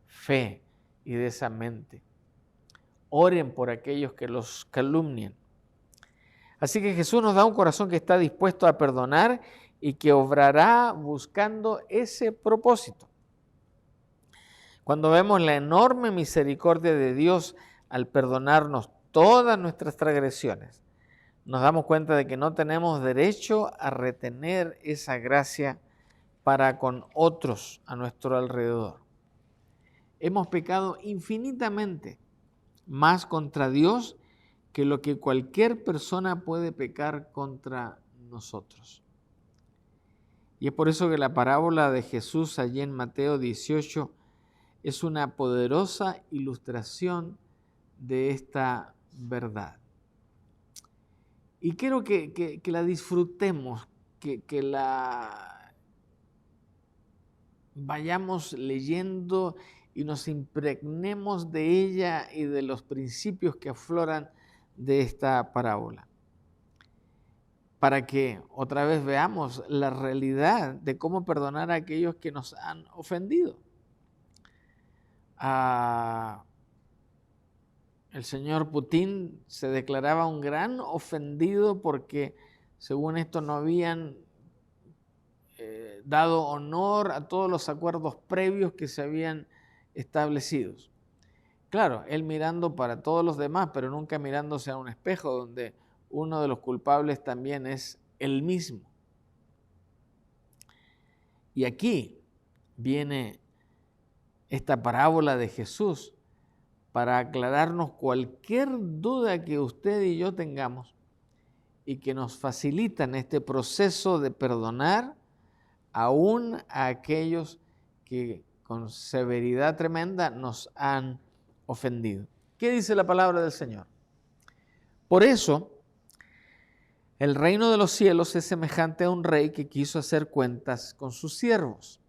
[SPEAKER 1] fe y de esa mente. Oren por aquellos que los calumnian. Así que Jesús nos da un corazón que está dispuesto a perdonar y que obrará buscando ese propósito. Cuando vemos la enorme misericordia de Dios al perdonarnos todas nuestras transgresiones, nos damos cuenta de que no tenemos derecho a retener esa gracia para con otros a nuestro alrededor. Hemos pecado infinitamente más contra Dios que lo que cualquier persona puede pecar contra nosotros. Y es por eso que la parábola de Jesús allí en Mateo 18 es una poderosa ilustración de esta verdad. Y quiero que la disfrutemos, que la vayamos leyendo y nos impregnemos de ella y de los principios que afloran de esta parábola, para que otra vez veamos la realidad de cómo perdonar a aquellos que nos han ofendido. El señor Putin se declaraba un gran ofendido porque, según esto, no habían dado honor a todos los acuerdos previos que se habían establecidos. Claro, él mirando para todos los demás, pero nunca mirándose a un espejo donde uno de los culpables también es él mismo. Y aquí viene esta parábola de Jesús para aclararnos cualquier duda que usted y yo tengamos y que nos facilitan este proceso de perdonar aún a aquellos que con severidad tremenda nos han ofendido. ¿Qué dice la palabra del Señor? Por eso, el reino de los cielos es semejante a un rey que quiso hacer cuentas con sus siervos.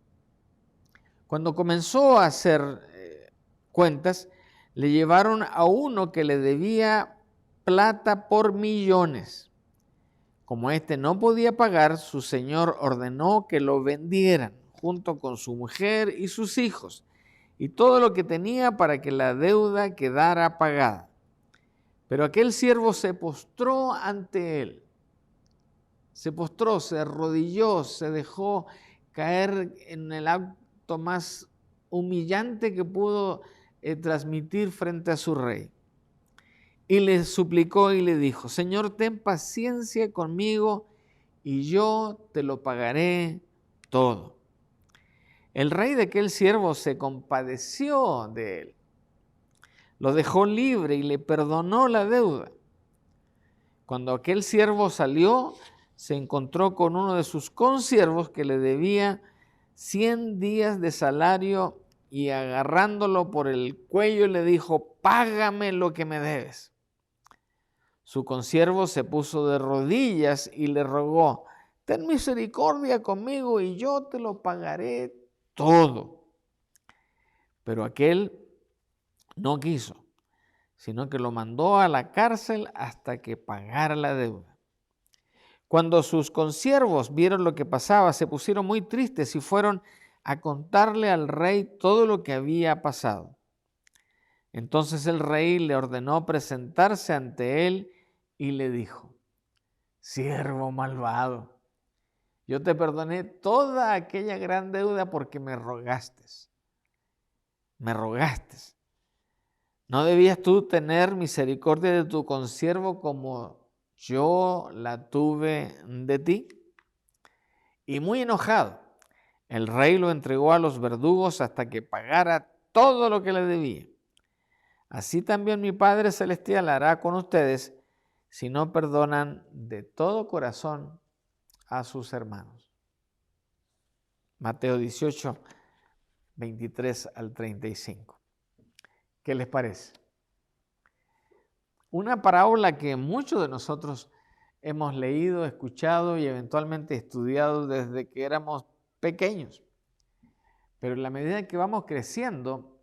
[SPEAKER 1] Cuando comenzó a hacer cuentas, le llevaron a uno que le debía plata por millones. Como éste no podía pagar, su señor ordenó que lo vendieran junto con su mujer y sus hijos y todo lo que tenía para que la deuda quedara pagada. Pero aquel siervo se postró ante él. Se postró, se arrodilló, se dejó caer en el acto más humillante que pudo transmitir frente a su rey. Y le suplicó y le dijo: Señor, ten paciencia conmigo y yo te lo pagaré todo. El rey de aquel siervo se compadeció de él, lo dejó libre y le perdonó la deuda. Cuando aquel siervo salió, se encontró con uno de sus consiervos que le debía 100 días de salario y agarrándolo por el cuello le dijo: págame lo que me debes. Su consiervo se puso de rodillas y le rogó: ten misericordia conmigo y yo te lo pagaré todo. Pero aquel no quiso, sino que lo mandó a la cárcel hasta que pagara la deuda. Cuando sus consiervos vieron lo que pasaba, se pusieron muy tristes y fueron a contarle al rey todo lo que había pasado. Entonces el rey le ordenó presentarse ante él y le dijo: siervo malvado, yo te perdoné toda aquella gran deuda porque me rogaste. Me rogaste. ¿No debías tú tener misericordia de tu consiervo como yo la tuve de ti? Y muy enojado, el rey lo entregó a los verdugos hasta que pagara todo lo que le debía. Así también mi Padre Celestial hará con ustedes si no perdonan de todo corazón a sus hermanos. Mateo 18, 23 al 35. ¿Qué les parece? Una parábola que muchos de nosotros hemos leído, escuchado y eventualmente estudiado desde que éramos pequeños. Pero en la medida que vamos creciendo,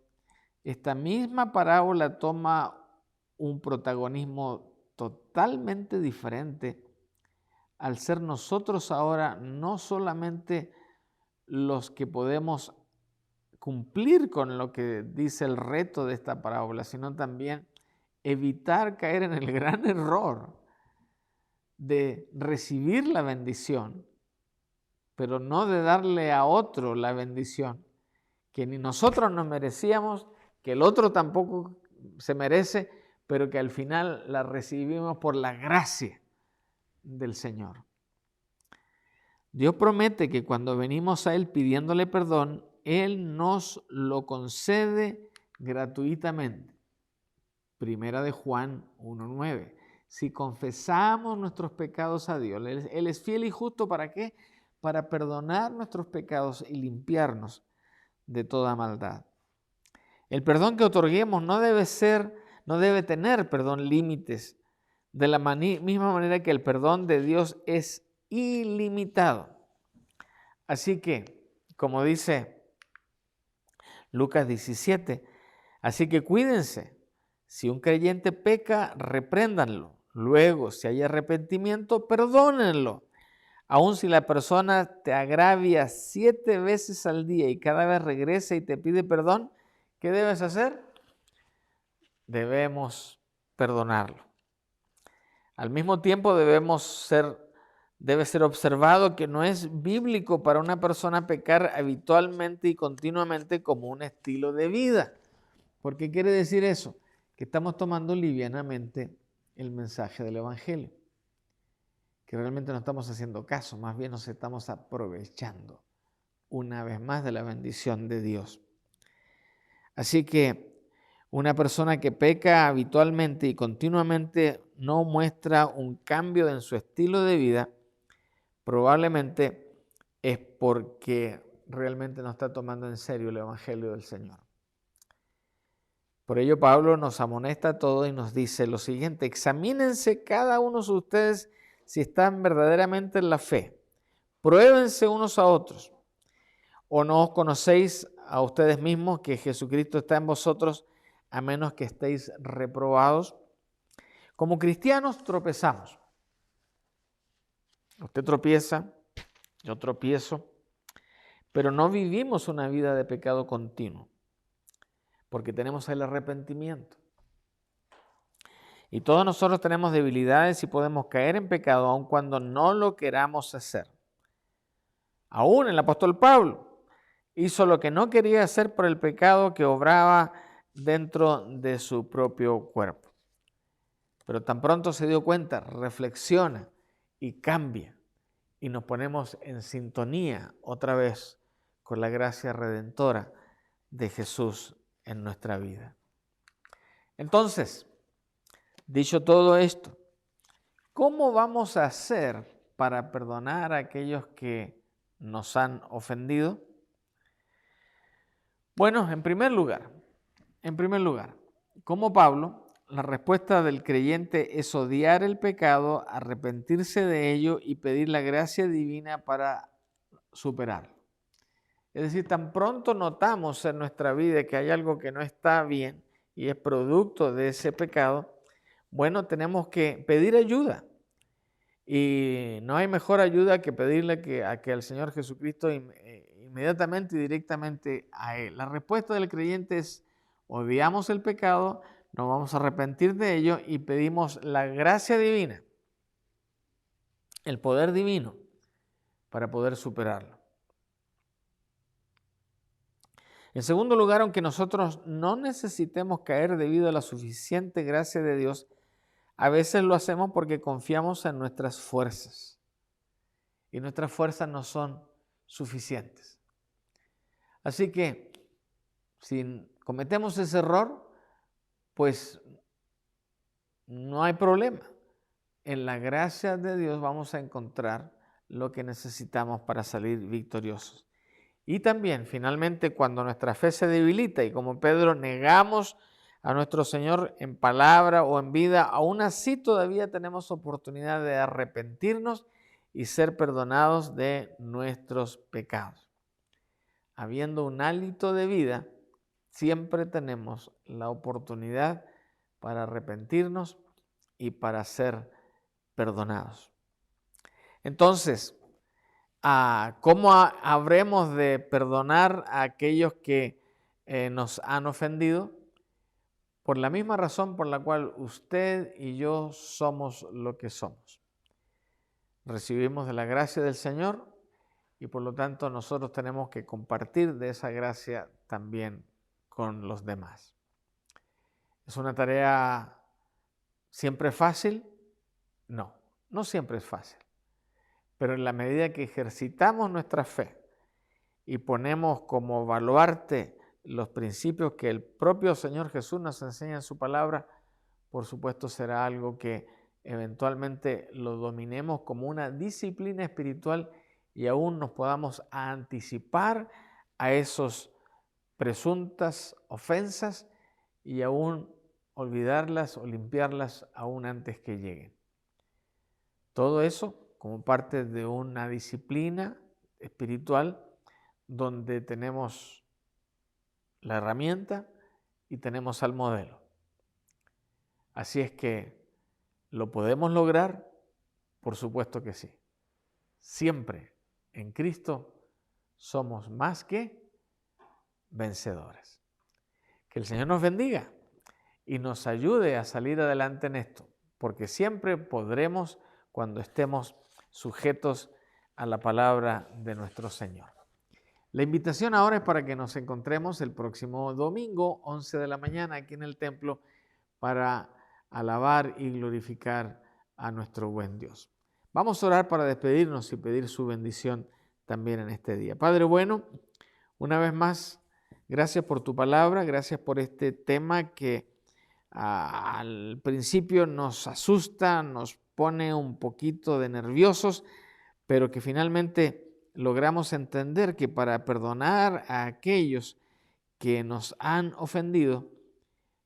[SPEAKER 1] esta misma parábola toma un protagonismo totalmente diferente al ser nosotros ahora no solamente los que podemos cumplir con lo que dice el reto de esta parábola, sino también evitar caer en el gran error de recibir la bendición, pero no de darle a otro la bendición que ni nosotros nos merecíamos, que el otro tampoco se merece, pero que al final la recibimos por la gracia del Señor. Dios promete que cuando venimos a Él pidiéndole perdón, Él nos lo concede gratuitamente. Primera de Juan 1:9. Si confesamos nuestros pecados a Dios, Él es fiel y justo, ¿para qué? Para perdonar nuestros pecados y limpiarnos de toda maldad. El perdón que otorguemos no debe tener, límites, de la misma manera que el perdón de Dios es ilimitado. Así que, como dice Lucas 17, así que cuídense. Si un creyente peca, repréndanlo. Luego, si hay arrepentimiento, perdónenlo. Aun si la persona te agravia 7 veces al día y cada vez regresa y te pide perdón, ¿qué debes hacer? Debemos perdonarlo. Al mismo tiempo debe ser observado que no es bíblico para una persona pecar habitualmente y continuamente como un estilo de vida. ¿Por qué quiere decir eso? Que estamos tomando livianamente el mensaje del Evangelio, que realmente no estamos haciendo caso, más bien nos estamos aprovechando una vez más de la bendición de Dios. Así que una persona que peca habitualmente y continuamente no muestra un cambio en su estilo de vida, probablemente es porque realmente no está tomando en serio el Evangelio del Señor. Por ello Pablo nos amonesta a todos y nos dice lo siguiente: examínense cada uno de ustedes si están verdaderamente en la fe. Pruébense unos a otros. ¿O no os conocéis a ustedes mismos que Jesucristo está en vosotros, a menos que estéis reprobados? Como cristianos tropezamos. Usted tropieza, yo tropiezo, pero no vivimos una vida de pecado continuo, porque tenemos el arrepentimiento. Y todos nosotros tenemos debilidades y podemos caer en pecado aun cuando no lo queramos hacer. Aún el apóstol Pablo hizo lo que no quería hacer por el pecado que obraba dentro de su propio cuerpo. Pero tan pronto se dio cuenta, reflexiona y cambia. Y nos ponemos en sintonía otra vez con la gracia redentora de Jesús en nuestra vida. Entonces, dicho todo esto, ¿cómo vamos a hacer para perdonar a aquellos que nos han ofendido? Bueno, en primer lugar, como Pablo, la respuesta del creyente es odiar el pecado, arrepentirse de ello y pedir la gracia divina para superarlo. Es decir, tan pronto notamos en nuestra vida que hay algo que no está bien y es producto de ese pecado, bueno, tenemos que pedir ayuda. Y no hay mejor ayuda que pedirle que al Señor Jesucristo inmediatamente y directamente a Él. La respuesta del creyente es: odiamos el pecado, nos vamos a arrepentir de ello y pedimos la gracia divina, el poder divino, para poder superarlo. En segundo lugar, aunque nosotros no necesitemos caer debido a la suficiente gracia de Dios, a veces lo hacemos porque confiamos en nuestras fuerzas y nuestras fuerzas no son suficientes. Así que si cometemos ese error, pues no hay problema. En la gracia de Dios vamos a encontrar lo que necesitamos para salir victoriosos. Y también, finalmente, cuando nuestra fe se debilita y como Pedro negamos a nuestro Señor en palabra o en vida, aún así todavía tenemos oportunidad de arrepentirnos y ser perdonados de nuestros pecados. Habiendo un hálito de vida, siempre tenemos la oportunidad para arrepentirnos y para ser perdonados. Entonces, ¿cómo habremos de perdonar a aquellos que nos han ofendido? Por la misma razón por la cual usted y yo somos lo que somos. Recibimos de la gracia del Señor y por lo tanto nosotros tenemos que compartir de esa gracia también con los demás. ¿Es una tarea siempre fácil? No, no siempre es fácil. Pero en la medida que ejercitamos nuestra fe y ponemos como baluarte los principios que el propio Señor Jesús nos enseña en su palabra, por supuesto será algo que eventualmente lo dominemos como una disciplina espiritual y aún nos podamos anticipar a esos presuntas ofensas y aún olvidarlas o limpiarlas aún antes que lleguen. Todo eso como parte de una disciplina espiritual donde tenemos la herramienta y tenemos al modelo. Así es que, ¿lo podemos lograr? Por supuesto que sí. Siempre en Cristo somos más que vencedores. Que el Señor nos bendiga y nos ayude a salir adelante en esto, porque siempre podremos cuando estemos sujetos a la palabra de nuestro Señor. La invitación ahora es para que nos encontremos el próximo domingo, 11 de la mañana, aquí en el templo, para alabar y glorificar a nuestro buen Dios. Vamos a orar para despedirnos y pedir su bendición también en este día. Padre bueno, una vez más, gracias por tu palabra, gracias por este tema que al principio nos asusta, nos pone un poquito de nerviosos, pero que finalmente logramos entender que para perdonar a aquellos que nos han ofendido,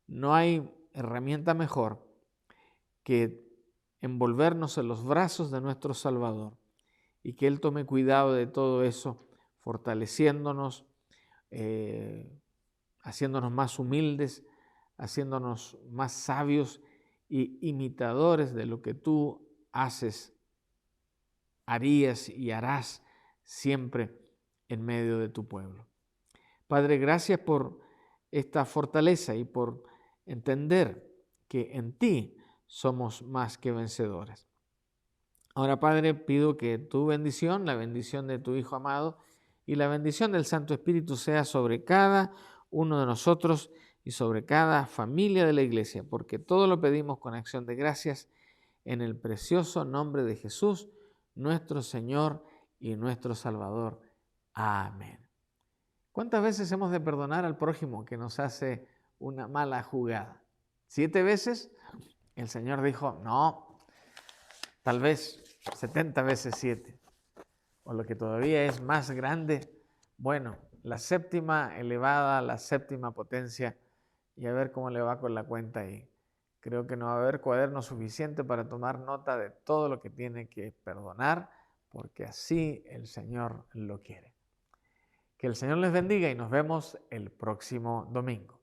[SPEAKER 1] no hay herramienta mejor que envolvernos en los brazos de nuestro Salvador y que Él tome cuidado de todo eso, fortaleciéndonos, haciéndonos más humildes, haciéndonos más sabios y imitadores de lo que tú haces, harías y harás siempre en medio de tu pueblo. Padre, gracias por esta fortaleza y por entender que en ti somos más que vencedores. Ahora, Padre, pido que tu bendición, la bendición de tu Hijo amado y la bendición del Santo Espíritu sea sobre cada uno de nosotros y sobre cada familia de la iglesia, porque todo lo pedimos con acción de gracias en el precioso nombre de Jesús, nuestro Señor y nuestro Salvador. Amén. ¿Cuántas veces hemos de perdonar al prójimo que nos hace una mala jugada? 7 veces. El Señor dijo, no, tal vez 70 veces 7. O lo que todavía es más grande, bueno, la séptima elevada, la séptima potencia, y a ver cómo le va con la cuenta ahí. Creo que no va a haber cuaderno suficiente para tomar nota de todo lo que tiene que perdonar, porque así el Señor lo quiere. Que el Señor les bendiga y nos vemos el próximo domingo.